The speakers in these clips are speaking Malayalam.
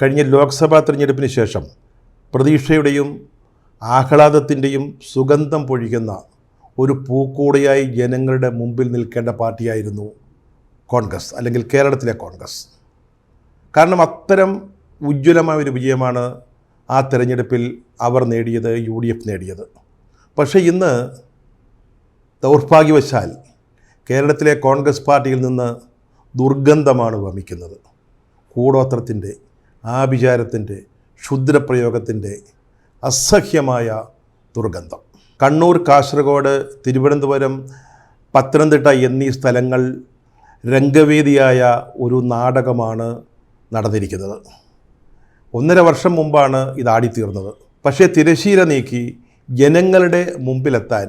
കഴിഞ്ഞ ലോക്സഭാ തിരഞ്ഞെടുപ്പിന് ശേഷം പ്രതീക്ഷയുടെയും ആഹ്ലാദത്തിൻ്റെയും സുഗന്ധം പൊഴിക്കുന്ന ഒരു പൂക്കോടിയായി ജനങ്ങളുടെ മുമ്പിൽ നിൽക്കേണ്ട പാർട്ടിയായിരുന്നു കോൺഗ്രസ്, അല്ലെങ്കിൽ കേരളത്തിലെ കോൺഗ്രസ്. കാരണം അത്തരം ഉജ്ജ്വലമായ ഒരു വിജയമാണ് ആ തിരഞ്ഞെടുപ്പിൽ അവർ നേടിയത്, UDF നേടിയത്. പക്ഷേ ഇന്ന് ദൗർഭാഗ്യവശാൽ കേരളത്തിലെ കോൺഗ്രസ് പാർട്ടിയിൽ നിന്ന് ദുർഗന്ധമാണ് വമിക്കുന്നത്. കൂടോത്രത്തിൻ്റെ, ആഭിചാരത്തിൻ്റെ, ക്ഷുദ്രപ്രയോഗത്തിൻ്റെ അസഹ്യമായ ദുർഗന്ധം. കണ്ണൂർ, കാസർഗോഡ്, തിരുവനന്തപുരം, പത്തനംതിട്ട എന്നീ സ്ഥലങ്ങൾ രംഗവേദിയായ ഒരു നാടകമാണ് നടന്നിരിക്കുന്നത്. 1.5 വർഷം മുമ്പാണ് ഇത് ആടിത്തീർന്നത്. പക്ഷേ തിരശീല നീക്കി ജനങ്ങളുടെ മുമ്പിലെത്താൻ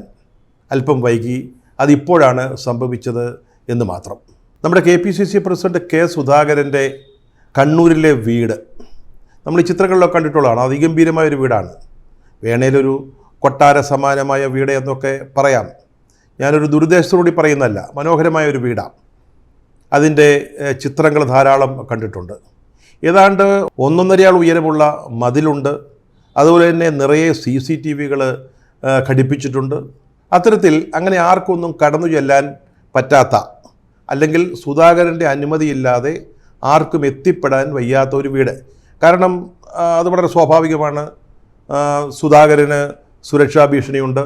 അല്പം വൈകി. അതിപ്പോഴാണ് സംഭവിച്ചത് എന്ന് മാത്രം. നമ്മുടെ KPCC പ്രസിഡന്റ് K. സുധാകരൻ്റെ കണ്ണൂരിലെ വീട് നമ്മൾ ഈ ചിത്രങ്ങളിലൊക്കെ കണ്ടിട്ടുള്ളതാണ്. അതിഗംഭീരമായൊരു വീടാണ്. വേണേലൊരു കൊട്ടാര സമാനമായ വീട് എന്നൊക്കെ പറയാം. ഞാനൊരു ദുരുദ്ദേശത്തോടുകൂടി പറയുന്നതല്ല, മനോഹരമായൊരു വീടാണ്. അതിൻ്റെ ചിത്രങ്ങൾ ധാരാളം കണ്ടിട്ടുണ്ട്. ഏതാണ്ട് 1.5 ഉയരമുള്ള മതിലുണ്ട്. അതുപോലെ തന്നെ നിറയെ CCTVകൾ ഘടിപ്പിച്ചിട്ടുണ്ട്. അത്തരത്തിൽ അങ്ങനെ ആർക്കൊന്നും കടന്നു ചെല്ലാൻ പറ്റാത്ത, അല്ലെങ്കിൽ സുധാകരൻ്റെ അനുമതിയില്ലാതെ ആർക്കും എത്തിപ്പെടാൻ വയ്യാത്ത ഒരു വീട്. കാരണം അത് വളരെ സ്വാഭാവികമാണ്. സുധാകരന് സുരക്ഷാ ഭീഷണിയുണ്ട്,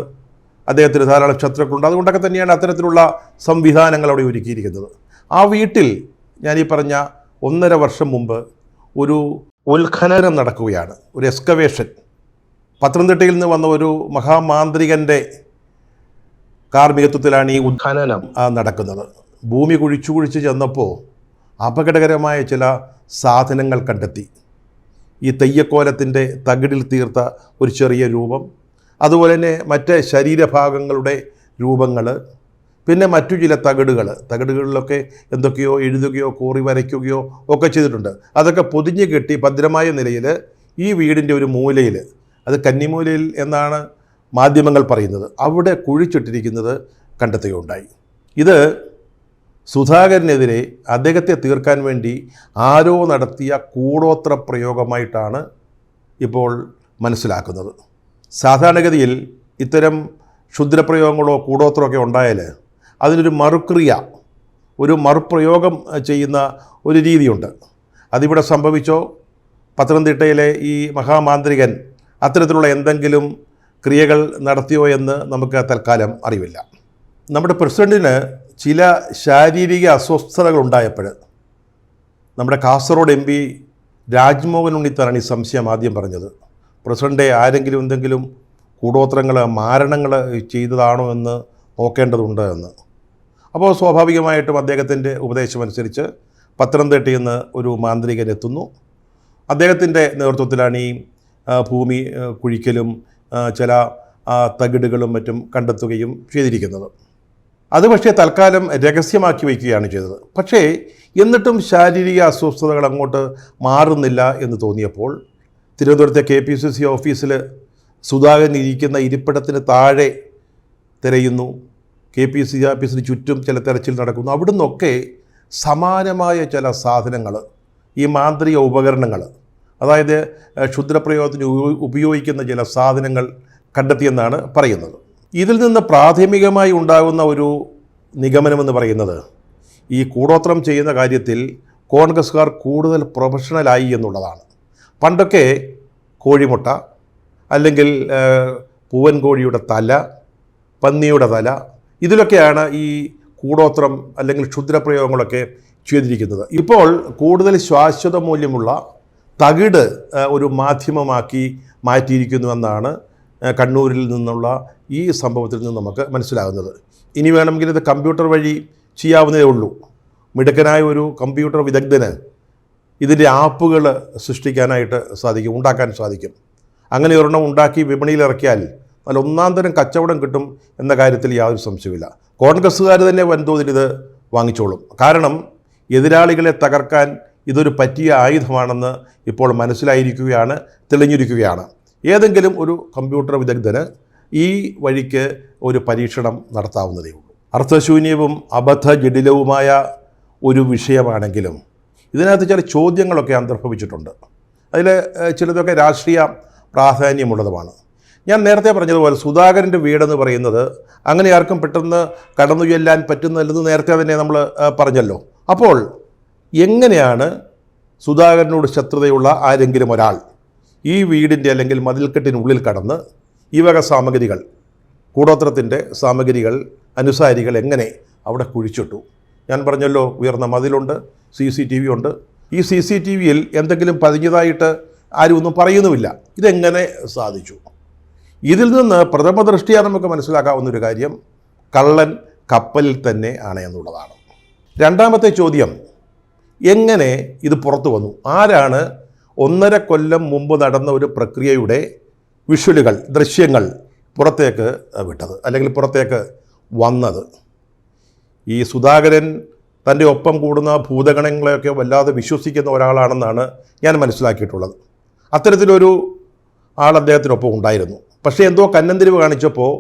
അദ്ദേഹത്തിന് ധാരാളം ശത്രുക്കളുണ്ട്. അതുകൊണ്ടൊക്കെ തന്നെയാണ് അത്തരത്തിലുള്ള സംവിധാനങ്ങൾ അവിടെ ഒരുക്കിയിരിക്കുന്നത്. ആ വീട്ടിൽ ഞാനീ പറഞ്ഞ 1.5 വർഷം മുമ്പ് ഒരു ഉത്ഖനനം നടക്കുകയാണ്, ഒരു എക്സ്കവേഷൻ. പത്തനംതിട്ടയിൽ നിന്ന് വന്ന ഒരു മഹാമാന്ത്രികൻ്റെ കാർമ്മികത്വത്തിലാണ് ഈ ഉത്ഖനനം നടക്കുന്നത്. ഭൂമി കുഴിച്ചു ചെന്നപ്പോൾ അപകടകരമായ ചില സാധനങ്ങൾ കണ്ടെത്തി. ഈ തെയ്യക്കോലത്തിൻ്റെ തകിടിൽ തീർത്ത ഒരു ചെറിയ രൂപം, അതുപോലെ തന്നെ മറ്റ് ശരീരഭാഗങ്ങളുടെ രൂപങ്ങൾ, പിന്നെ മറ്റു ചില തകിടുകളിലൊക്കെ എന്തൊക്കെയോ എഴുതുകയോ കോറി വരയ്ക്കുകയോ ഒക്കെ ചെയ്തിട്ടുണ്ട്. അതൊക്കെ പൊതിഞ്ഞ് കെട്ടി ഭദ്രമായ നിലയിൽ ഈ വീടിൻ്റെ ഒരു മൂലയിൽ, അത് കന്നിമൂലയിൽ എന്നാണ് മാധ്യമങ്ങൾ പറയുന്നത്, അവിടെ കുഴിച്ചിട്ടിരിക്കുന്നത് കണ്ടെത്തുകയുണ്ടായി. ഇത് സുധാകരനെതിരെ അദ്ദേഹത്തെ തീർക്കാൻ വേണ്ടി ആരോ നടത്തിയ കൂടോത്ര പ്രയോഗമായിട്ടാണ് ഇപ്പോൾ മനസ്സിലാക്കുന്നത്. സാധാരണഗതിയിൽ ഇത്തരം ക്ഷുദ്രപ്രയോഗങ്ങളോ കൂടോത്രമൊക്കെ ഉണ്ടായാൽ അതിനൊരു മറുക്രിയ, ഒരു മറുപ്രയോഗം ചെയ്യുന്ന ഒരു രീതിയുണ്ട്. അതിവിടെ സംഭവിച്ചോ, പത്തനംതിട്ടയിലെ ഈ മഹാമാന്ത്രികൻ അത്തരത്തിലുള്ള എന്തെങ്കിലും ക്രിയകൾ നടത്തിയോ എന്ന് നമുക്ക് തൽക്കാലം അറിവില്ല. നമ്മുടെ പ്രസിഡന്റിന് ചില ശാരീരിക അസ്വസ്ഥതകൾ ഉണ്ടായപ്പോൾ നമ്മുടെ കാസർഗോഡ് MP രാജ്മോഹൻ ഉണ്ണിത്താനാണ് ഈ സംശയം ആദ്യം പറഞ്ഞത്. പ്രസിഡൻ്റെ ആരെങ്കിലും എന്തെങ്കിലും കൂടോത്രങ്ങൾ, മാരണങ്ങൾ ചെയ്തതാണോ എന്ന് നോക്കേണ്ടതുണ്ട് എന്ന്. അപ്പോൾ സ്വാഭാവികമായിട്ടും അദ്ദേഹത്തിൻ്റെ ഉപദേശമനുസരിച്ച് പത്തനംതിട്ടയിൽ നിന്ന് ഒരു മാന്ത്രികൻ എത്തുന്നു. അദ്ദേഹത്തിൻ്റെ നേതൃത്വത്തിലാണ് ഈ ഭൂമി കുഴിക്കലും ചില തകിടുകളും മറ്റും കണ്ടെത്തുകയും ചെയ്തിരിക്കുന്നത്. അത് പക്ഷേ തൽക്കാലം രഹസ്യമാക്കി വയ്ക്കുകയാണ് ചെയ്തത്. പക്ഷേ എന്നിട്ടും ശാരീരിക അസ്വസ്ഥതകൾ അങ്ങോട്ട് മാറുന്നില്ല എന്ന് തോന്നിയപ്പോൾ തിരുവനന്തപുരത്തെ KPCC ഓഫീസിൽ സുധാകരൻ ഇരിക്കുന്ന ഇരിപ്പിടത്തിന് താഴെ തിരയുന്നു. KPCC ഓഫീസിന് ചുറ്റും ചില തെരച്ചിൽ നടക്കുന്നു. അവിടെ നിന്നൊക്കെ സമാനമായ ചില സാധനങ്ങൾ, ഈ മാന്ത്രിക ഉപകരണങ്ങൾ, അതായത് ക്ഷുദ്രപ്രയോഗത്തിന് ഉപയോഗിക്കുന്ന ചില സാധനങ്ങൾ കണ്ടെത്തിയെന്നാണ് പറയുന്നത്. ഇതിൽ നിന്ന് പ്രാഥമികമായി ഉണ്ടാകുന്ന ഒരു നിഗമനമെന്ന് പറയുന്നത് ഈ കൂടോത്രം ചെയ്യുന്ന കാര്യത്തിൽ കോൺഗ്രസ്സുകാർ കൂടുതൽ പ്രൊഫഷണലായി എന്നുള്ളതാണ്. പണ്ടൊക്കെ കോഴിമുട്ട, അല്ലെങ്കിൽ പൂവൻ കോഴിയുടെ തല, പന്നിയുടെ തല, ഇതിലൊക്കെയാണ് ഈ കൂടോത്രം അല്ലെങ്കിൽ ക്ഷുദ്രപ്രയോഗങ്ങളൊക്കെ ചെയ്തിരിക്കുന്നത്. ഇപ്പോൾ കൂടുതൽ ശാശ്വത മൂല്യമുള്ള തകിട് ഒരു മാധ്യമമാക്കി മാറ്റിയിരിക്കുന്നുവെന്നാണ് കണ്ണൂരിൽ നിന്നുള്ള ഈ സംഭവത്തിൽ നിന്ന് നമുക്ക് മനസ്സിലാകുന്നത്. ഇനി വേണമെങ്കിൽ ഇത് കമ്പ്യൂട്ടർ വഴി ചെയ്യാവുന്നതേ ഉള്ളൂ. മിടുക്കനായ ഒരു കമ്പ്യൂട്ടർ വിദഗ്ധന് ഇതിൻ്റെ ആപ്പുകൾ സൃഷ്ടിക്കാനായിട്ട് സാധിക്കും, ഉണ്ടാക്കാൻ സാധിക്കും. അങ്ങനെ ഒരെണ്ണം ഉണ്ടാക്കി വിപണിയിൽ ഇറക്കിയാൽ നല്ല ഒന്നാം തരം കച്ചവടം കിട്ടും എന്ന കാര്യത്തിൽ യാതൊരു സംശയമില്ല. കോൺഗ്രസ്സുകാർ തന്നെ വൻതോതിൽ ഇത് വാങ്ങിച്ചോളും. കാരണം എതിരാളികളെ തകർക്കാൻ ഇതൊരു പറ്റിയ ആയുധമാണെന്ന് ഇപ്പോൾ മനസ്സിലായിരിക്കുകയാണ്, തെളിഞ്ഞിരിക്കുകയാണ്. ഏതെങ്കിലും ഒരു കമ്പ്യൂട്ടർ വിദഗ്ധന് ഈ വഴിക്ക് ഒരു പരീക്ഷണം നടത്താവുന്നതേ ഉള്ളൂ. അർത്ഥശൂന്യവും അബദ്ധജടിലവുമായ ഒരു വിഷയമാണെങ്കിലും ഇതിനകത്ത് ചില ചോദ്യങ്ങളൊക്കെ അന്തർഭവിച്ചിട്ടുണ്ട്. അതിൽ ചിലതൊക്കെ രാഷ്ട്രീയ പ്രാധാന്യമുള്ളതുമാണ്. ഞാൻ നേരത്തെ പറഞ്ഞതുപോലെ സുധാകരൻ്റെ വീടെന്ന് പറയുന്നത് അങ്ങനെ ആർക്കും പെട്ടെന്ന് കടന്നു ചെല്ലാൻ പറ്റുന്നതല്ലെന്ന് നേരത്തെ തന്നെ നമ്മൾ പറഞ്ഞല്ലോ. അപ്പോൾ എങ്ങനെയാണ് സുധാകരനോട് ശത്രുതയുള്ള ആരെങ്കിലും ഒരാൾ ഈ വീടിൻ്റെ അല്ലെങ്കിൽ മതിൽക്കെട്ടിനുള്ളിൽ കടന്ന് ഈ വക സാമഗ്രികൾ, കൂടോത്രത്തിൻ്റെ സാമഗ്രികൾ, അനുസാരികൾ എങ്ങനെ അവിടെ കുഴിച്ചിട്ടു? ഞാൻ പറഞ്ഞല്ലോ, ഉയർന്ന മതിലുണ്ട്, CCTV ഉണ്ട്. ഈ CCTVയിൽ എന്തെങ്കിലും പതിഞ്ഞതായിട്ട് ആരും ഒന്നും പറയുന്നുമില്ല. ഇതെങ്ങനെ സാധിച്ചു? ഇതിൽ നിന്ന് പ്രഥമ ദൃഷ്ടിയാ നമുക്ക് മനസ്സിലാക്കാവുന്നൊരു കാര്യം കള്ളൻ കപ്പലിൽ തന്നെ ആണ് എന്നുള്ളതാണ്. രണ്ടാമത്തെ ചോദ്യം, എങ്ങനെ ഇത് പുറത്തു വന്നു? ആരാണ് 1.5 കൊല്ലം മുമ്പ് നടന്ന ഒരു പ്രക്രിയയുടെ വിഷ്വലുകൾ, ദൃശ്യങ്ങൾ പുറത്തേക്ക് വിട്ടത് അല്ലെങ്കിൽ പുറത്തേക്ക് വന്നത്? ഈ സുധാകരൻ തൻ്റെ ഒപ്പം കൂടുന്ന ഭൂതഗണങ്ങളെയൊക്കെ വല്ലാതെ വിശ്വസിക്കുന്ന ഒരാളാണെന്നാണ് ഞാൻ മനസ്സിലാക്കിയിട്ടുള്ളത്. അത്തരത്തിലൊരു ആൾ അദ്ദേഹത്തിനൊപ്പം ഉണ്ടായിരുന്നു. പക്ഷേ എന്തോ കന്നന്തിരിവ് കാണിച്ചപ്പോൾ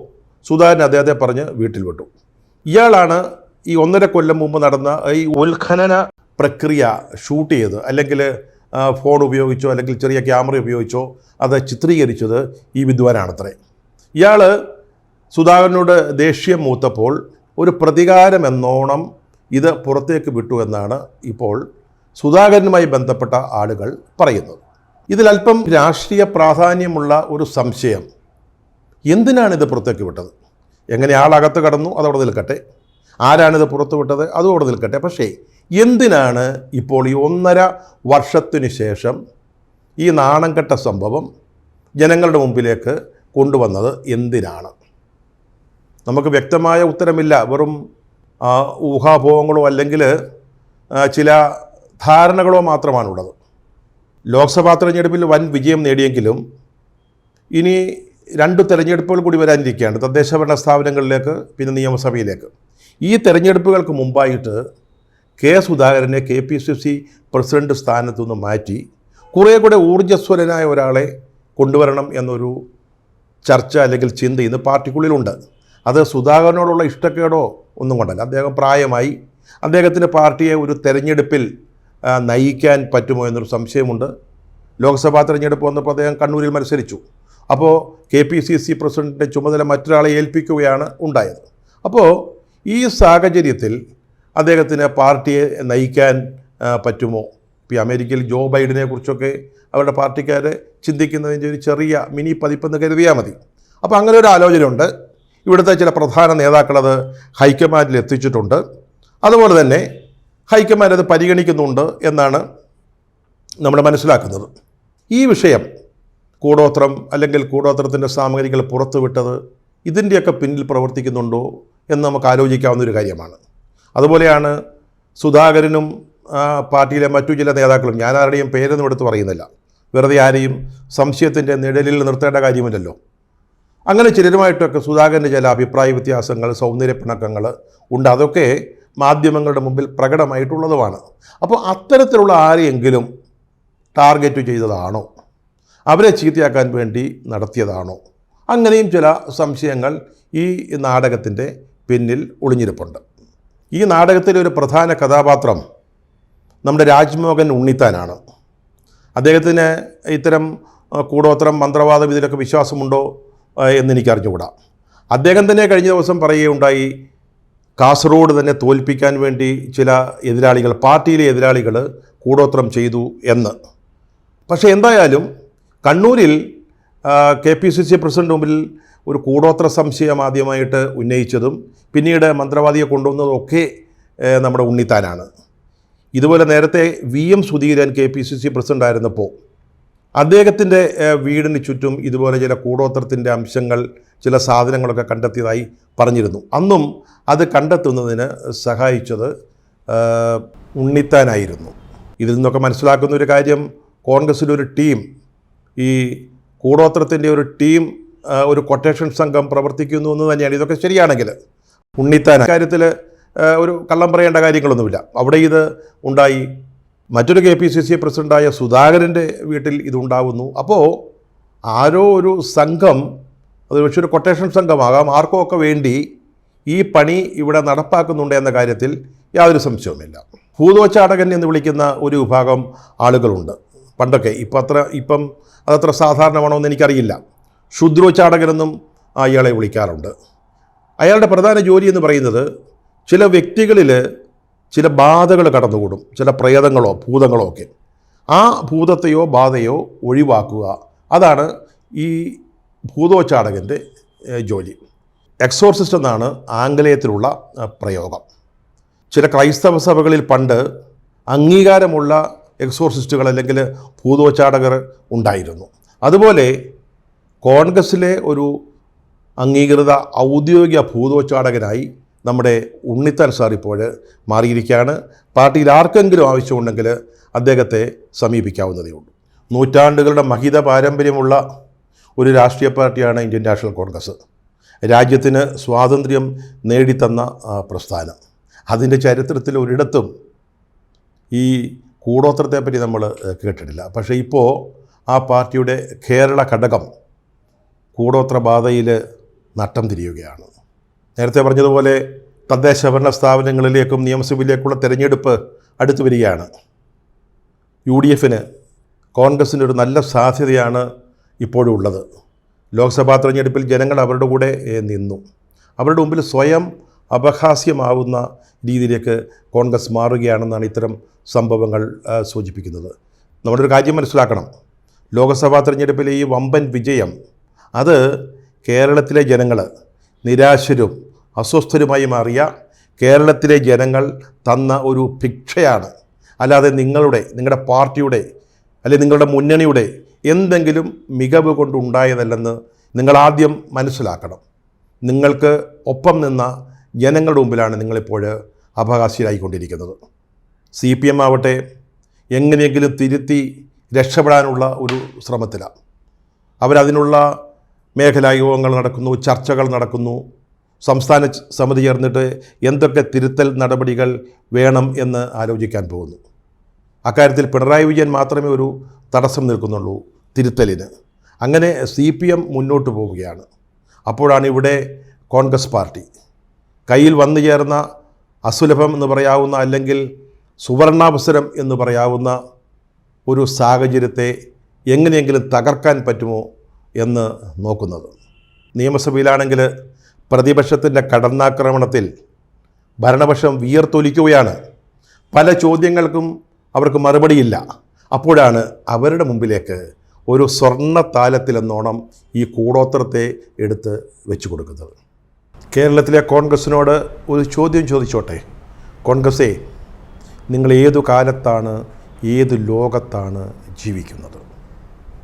സുധാകരൻ അദ്ദേഹത്തെ പറഞ്ഞ് വീട്ടിൽ വിട്ടു. ഇയാളാണ് ഈ 1.5 കൊല്ലം മുമ്പ് നടന്ന ഈ ഉത്ഖനന പ്രക്രിയ ഷൂട്ട് ചെയ്ത്, അല്ലെങ്കിൽ ഫോൺ ഉപയോഗിച്ചോ അല്ലെങ്കിൽ ചെറിയ ക്യാമറ ഉപയോഗിച്ചോ അത് ചിത്രീകരിച്ചത് ഈ വിദ്വാനാണത്രേ. ഇയാൾ സുധാകരനോട് ദേഷ്യം മൂത്തപ്പോൾ ഒരു പ്രതികാരം എന്നോണം ഇത് പുറത്തേക്ക് വിട്ടു എന്നാണ് ഇപ്പോൾ സുധാകരനുമായി ബന്ധപ്പെട്ട ആളുകൾ പറയുന്നത്. ഇതിലല്പം രാഷ്ട്രീയ പ്രാധാന്യമുള്ള ഒരു സംശയം, എന്തിനാണിത് പുറത്തേക്ക് വിട്ടത്? എങ്ങനെ ആളകത്ത് കടന്നു അതവിടെ നിൽക്കട്ടെ, ആരാണിത് പുറത്തു വിട്ടത് അതും അവിടെ നിൽക്കട്ടെ. പക്ഷേ എന്തിനാണ് ഇപ്പോൾ ഈ 1.5 വർഷത്തിന് ശേഷം ഈ നാണം കെട്ട സംഭവം ജനങ്ങളുടെ മുമ്പിലേക്ക് കൊണ്ടുവന്നത്? എന്തിനാണ്? നമുക്ക് വ്യക്തമായ ഉത്തരമില്ല. വെറും ഊഹാപോഹങ്ങളോ അല്ലെങ്കിൽ ചില ധാരണകളോ മാത്രമാണുള്ളത്. ലോക്സഭാ തെരഞ്ഞെടുപ്പിൽ വൻ വിജയം നേടിയെങ്കിലും ഇനി 2 തെരഞ്ഞെടുപ്പുകൾ കൂടി വരാനിരിക്കുകയാണ്, തദ്ദേശ ഭരണ സ്ഥാപനങ്ങളിലേക്ക് പിന്നെ നിയമസഭയിലേക്ക്. ഈ തെരഞ്ഞെടുപ്പുകൾക്ക് മുമ്പായിട്ട് സുധാകരനെ KPCC പ്രസിഡന്റ് സ്ഥാനത്തു നിന്ന് മാറ്റി കുറേ കൂടെ ഊർജ്ജസ്വലനായ ഒരാളെ കൊണ്ടുവരണം എന്നൊരു ചർച്ച അല്ലെങ്കിൽ ചിന്ത ഇന്ന് പാർട്ടിക്കുള്ളിലുണ്ട്. അത് സുധാകരനോടുള്ള ഇഷ്ടക്കേടോ ഒന്നും കൊണ്ടല്ല. അദ്ദേഹം പ്രായമായി, അദ്ദേഹത്തിന് പാർട്ടിയെ ഒരു തെരഞ്ഞെടുപ്പിൽ നയിക്കാൻ പറ്റുമോ എന്നൊരു സംശയമുണ്ട്. ലോക്സഭാ തെരഞ്ഞെടുപ്പ് വന്നപ്പോൾ അദ്ദേഹം കണ്ണൂരിൽ മത്സരിച്ചു. അപ്പോൾ KPCC പ്രസിഡന്റിൻ്റെ ചുമതല മറ്റൊരാളെ ഏൽപ്പിക്കുകയാണ് ഉണ്ടായത്. അപ്പോൾ ഈ സാഹചര്യത്തിൽ അദ്ദേഹത്തിന് പാർട്ടിയെ നയിക്കാൻ പറ്റുമോ? ഇപ്പോൾ അമേരിക്കയിൽ ജോ ബൈഡനെ കുറിച്ചൊക്കെ അവരുടെ പാർട്ടിക്കാർ ചിന്തിക്കുന്നതിൻ്റെ ഒരു ചെറിയ മിനി പതിപ്പെന്ന് കരുതിയാൽ മതി. അപ്പോൾ അങ്ങനെ ഒരു ആലോചനയുണ്ട്. ഇവിടുത്തെ ചില പ്രധാന നേതാക്കളത് ഹൈക്കമാൻഡിൽ എത്തിച്ചിട്ടുണ്ട്. അതുപോലെ തന്നെ ഹൈക്കമാൻഡ് അത് പരിഗണിക്കുന്നുണ്ട് എന്നാണ് നമ്മൾ മനസ്സിലാക്കുന്നത്. ഈ വിഷയം കൂടോത്രം അല്ലെങ്കിൽ കൂടോത്രത്തിൻ്റെ സാമഗ്രികൾ പുറത്തുവിട്ടത് ഇതിൻ്റെയൊക്കെ പിന്നിൽ പ്രവർത്തിക്കുന്നുണ്ടോ എന്ന് നമുക്ക് ആലോചിക്കാവുന്നൊരു കാര്യമാണ്. അതുപോലെയാണ് സുധാകരനും പാർട്ടിയിലെ മറ്റു ചില നേതാക്കളും. ഞാൻ ആരുടെയും പേരൊന്നും എടുത്ത് പറയുന്നില്ല, വെറുതെ ആരെയും സംശയത്തിൻ്റെ നിഴലിൽ നിർത്തേണ്ട കാര്യമില്ലല്ലോ. അങ്ങനെ ചിലരുമായിട്ടൊക്കെ സുധാകരൻ്റെ ചില അഭിപ്രായ വ്യത്യാസങ്ങൾ, സൗന്ദര്യപ്പിണക്കങ്ങൾ ഉണ്ട്. അതൊക്കെ മാധ്യമങ്ങളുടെ മുമ്പിൽ പ്രകടമായിട്ടുള്ളതുമാണ്. അപ്പോൾ അത്തരത്തിലുള്ള ആരെയെങ്കിലും ടാർഗറ്റ് ചെയ്തതാണോ, അവരെ ചീത്തയാക്കാൻ വേണ്ടി നടത്തിയതാണോ? അങ്ങനെയും ചില സംശയങ്ങൾ ഈ നാടകത്തിൻ്റെ പിന്നിൽ ഒളിഞ്ഞിരിപ്പുണ്ട്. ഈ നാടകത്തിലെ ഒരു പ്രധാന കഥാപാത്രം നമ്മുടെ രാജ്മോഹൻ ഉണ്ണിത്താനാണ്. അദ്ദേഹത്തിന് ഇത്തരം കൂടോത്രം, മന്ത്രവാദം ഇതിലൊക്കെ വിശ്വാസമുണ്ടോ എന്നെനിക്കറിഞ്ഞുകൂടാ. അദ്ദേഹം തന്നെ കഴിഞ്ഞ ദിവസം പറയുകയുണ്ടായി, കാസർഗോഡ് തന്നെ തോൽപ്പിക്കാൻ വേണ്ടി ചില എതിരാളികൾ, പാർട്ടിയിലെ എതിരാളികൾ കൂടോത്രം ചെയ്തു എന്ന്. പക്ഷേ എന്തായാലും കണ്ണൂരിൽ KPCC പ്രസിഡന്റ് മുമ്പിൽ ഒരു കൂടോത്ര സംശയം ആദ്യമായിട്ട് ഉന്നയിച്ചതും പിന്നീട് മന്ത്രവാദിയെ കൊണ്ടുവന്നതും ഒക്കെ നമ്മുടെ ഉണ്ണിത്താനാണ്. ഇതുപോലെ നേരത്തെ VM സുധീരൻ KPCC പ്രസിഡന്റ് ആയിരുന്നപ്പോൾ അദ്ദേഹത്തിൻ്റെ വീടിന് ചുറ്റും ഇതുപോലെ ചില കൂടോത്രത്തിൻ്റെ അംശങ്ങൾ, ചില സാധനങ്ങളൊക്കെ കണ്ടെത്തിയതായി പറഞ്ഞിരുന്നു. അന്നും അത് കണ്ടെത്തുന്നതിന് സഹായിച്ചത് ഉണ്ണിത്താനായിരുന്നു. ഇതിൽ നിന്നൊക്കെ മനസ്സിലാക്കുന്ന ഒരു കാര്യം, കോൺഗ്രസ്സിലൊരു ടീം, ഈ കൂടോത്രത്തിൻ്റെ ഒരു ടീം, ഒരു കൊട്ടേഷൻ സംഘം പ്രവർത്തിക്കുന്നു എന്ന് തന്നെയാണ്. ഇതൊക്കെ ശരിയാണെങ്കിൽ ഉണ്ണിത്താൻ കാര്യത്തിൽ ഒരു കള്ളം പറയേണ്ട കാര്യങ്ങളൊന്നുമില്ല. അവിടെ ഇത് ഉണ്ടായി. മറ്റൊരു KPCC പ്രസിഡൻ്റായ സുധാകരൻ്റെ വീട്ടിൽ ഇതുണ്ടാവുന്നു. അപ്പോൾ ആരോ ഒരു സംഘം, അത് പക്ഷേ ഒരു കൊട്ടേഷൻ സംഘമാകാം, ആർക്കോ ഒക്കെ വേണ്ടി ഈ പണി ഇവിടെ നടപ്പാക്കുന്നുണ്ട് എന്ന കാര്യത്തിൽ യാതൊരു സംശയവുമില്ല. ഭൂതോച്ചാടകൻ എന്ന് വിളിക്കുന്ന ഒരു വിഭാഗം ആളുകളുണ്ട്. പണ്ടൊക്കെ. ഇപ്പം അതത്ര സാധാരണമാണോ എന്ന് എനിക്കറിയില്ല. ക്ഷുദ്രോച്ചാടകനെന്നും അയാളെ വിളിക്കാറുണ്ട്. അയാളുടെ പ്രധാന ജോലി എന്ന് പറയുന്നത് ചില വ്യക്തികളിൽ ചില ബാധകൾ കടന്നുകൂടും, ചില പ്രേതങ്ങളോ ഭൂതങ്ങളോ ഒക്കെ. ആ ഭൂതത്തെയോ ബാധയോ ഒഴിവാക്കുക, അതാണ് ഈ ഭൂതോച്ചാടകൻ്റെ ജോലി. എക്സോർസിസ്റ്റ് എന്നാണ് ആംഗലേയത്തിലുള്ള പ്രയോഗം. ചില ക്രൈസ്തവ സഭകളിൽ പണ്ട് അംഗീകാരമുള്ള എക്സോർസിസ്റ്റുകൾ അല്ലെങ്കിൽ ഭൂതോച്ചാടകർ ഉണ്ടായിരുന്നു. അതുപോലെ കോൺഗ്രസ്സിലെ ഒരു അംഗീകൃത ഔദ്യോഗിക ഭൂതോച്ചാടകനായി നമ്മുടെ ഉണ്ണിത്താൻ സാർ ഇപ്പോൾ മാറിയിരിക്കുകയാണ്. പാർട്ടിയിൽ ആർക്കെങ്കിലും ആവശ്യമുണ്ടെങ്കിൽ അദ്ദേഹത്തെ സമീപിക്കാവുന്നതേ ഉള്ളൂ. നൂറ്റാണ്ടുകളുടെ മഹിത പാരമ്പര്യമുള്ള ഒരു രാഷ്ട്രീയ പാർട്ടിയാണ് ഇന്ത്യൻ നാഷണൽ കോൺഗ്രസ്. രാജ്യത്തിന് സ്വാതന്ത്ര്യം നേടിത്തന്ന പ്രസ്ഥാനം. അതിൻ്റെ ചരിത്രത്തിൽ ഒരിടത്തും ഈ കൂടോത്രത്തെപ്പറ്റി നമ്മൾ കേട്ടിട്ടില്ല. പക്ഷേ ഇപ്പോൾ ആ പാർട്ടിയുടെ കേരള ഘടകം കൂടോത്ര ബാധയിൽ നട്ടം തിരിയുകയാണ്. നേരത്തെ പറഞ്ഞതുപോലെ തദ്ദേശ ഭരണ സ്ഥാപനങ്ങളിലേക്കും നിയമസഭയിലേക്കുള്ള തിരഞ്ഞെടുപ്പ് അടുത്തു വരികയാണ്. UDFന് കോൺഗ്രസിൻ്റെ ഒരു നല്ല സാധ്യതയാണ് ഇപ്പോഴും ഉള്ളത്. ലോക്സഭാ തിരഞ്ഞെടുപ്പിൽ ജനങ്ങൾ അവരുടെ കൂടെ നിന്നു. അവരുടെ മുമ്പിൽ സ്വയം അപഹാസ്യമാവുന്ന രീതിയിലേക്ക് കോൺഗ്രസ് മാറുകയാണെന്നാണ് ഇത്തരം സംഭവങ്ങൾ സൂചിപ്പിക്കുന്നത്. നമ്മളൊരു കാര്യം മനസ്സിലാക്കണം. ലോക്സഭാ തിരഞ്ഞെടുപ്പിലെ ഈ വമ്പൻ വിജയം അത് കേരളത്തിലെ ജനങ്ങൾ നിരാശരും അസ്വസ്ഥരുമായി മാറിയ കേരളത്തിലെ ജനങ്ങൾ തന്ന ഒരു ഭിക്ഷയാണ്. അല്ലാതെ നിങ്ങളുടെ പാർട്ടിയുടെ അല്ലെങ്കിൽ നിങ്ങളുടെ മുന്നണിയുടെ എന്തെങ്കിലും മികവ് കൊണ്ടുണ്ടായതല്ലെന്ന് നിങ്ങളാദ്യം മനസ്സിലാക്കണം. നിങ്ങൾക്ക് ഒപ്പം നിന്ന ജനങ്ങളുടെ മുമ്പിലാണ് നിങ്ങളിപ്പോൾ അപഹാസ്യരായിക്കൊണ്ടിരിക്കുന്നത്. CPM ആവട്ടെ എങ്ങനെയെങ്കിലും തിരുത്തി രക്ഷപ്പെടാനുള്ള ഒരു ശ്രമത്തിലാണ്. അവരതിനുള്ള മേഖലാ യോഗങ്ങൾ നടക്കുന്നു, ചർച്ചകൾ നടക്കുന്നു. സംസ്ഥാന സമിതി ചേർന്നിട്ട് എന്തൊക്കെ തിരുത്തൽ നടപടികൾ വേണം എന്ന് ആലോചിക്കാൻ പോകുന്നു. അക്കാര്യത്തിൽ പിണറായി വിജയൻ മാത്രമേ ഒരു തടസ്സം നിൽക്കുന്നുള്ളൂ തിരുത്തലിന്. അങ്ങനെ CPM മുന്നോട്ട് പോവുകയാണ്. അപ്പോഴാണ് ഇവിടെ കോൺഗ്രസ് പാർട്ടി കയ്യിൽ വന്നു ചേർന്ന അസുലഭം എന്ന് പറയാവുന്ന അല്ലെങ്കിൽ സുവർണാവസരം എന്ന് പറയാവുന്ന ഒരു സാഹചര്യത്തെ എങ്ങനെയെങ്കിലും തകർക്കാൻ പറ്റുമോ എന്ന് നോക്കുന്നത്. നിയമസഭയിലാണെങ്കിൽ പ്രതിപക്ഷത്തിൻ്റെ കടന്നാക്രമണത്തിൽ ഭരണപക്ഷം വിയർത്തൊലിക്കുകയാണ്. പല ചോദ്യങ്ങൾക്കും അവർക്ക് മറുപടിയില്ല. അപ്പോഴാണ് അവരുടെ മുമ്പിലേക്ക് ഒരു സ്വർണ്ണ താലത്തിലെന്നോണം ഈ കൂടോത്രത്തെ എടുത്ത് വെച്ചു കൊടുക്കുന്നത്. കേരളത്തിലെ കോൺഗ്രസ്സിനോട് ഒരു ചോദ്യം ചോദിച്ചോട്ടെ. കോൺഗ്രസ്സേ, നിങ്ങൾ ഏതു കാലത്താണ്, ഏതു ലോകത്താണ് ജീവിക്കുന്നത്?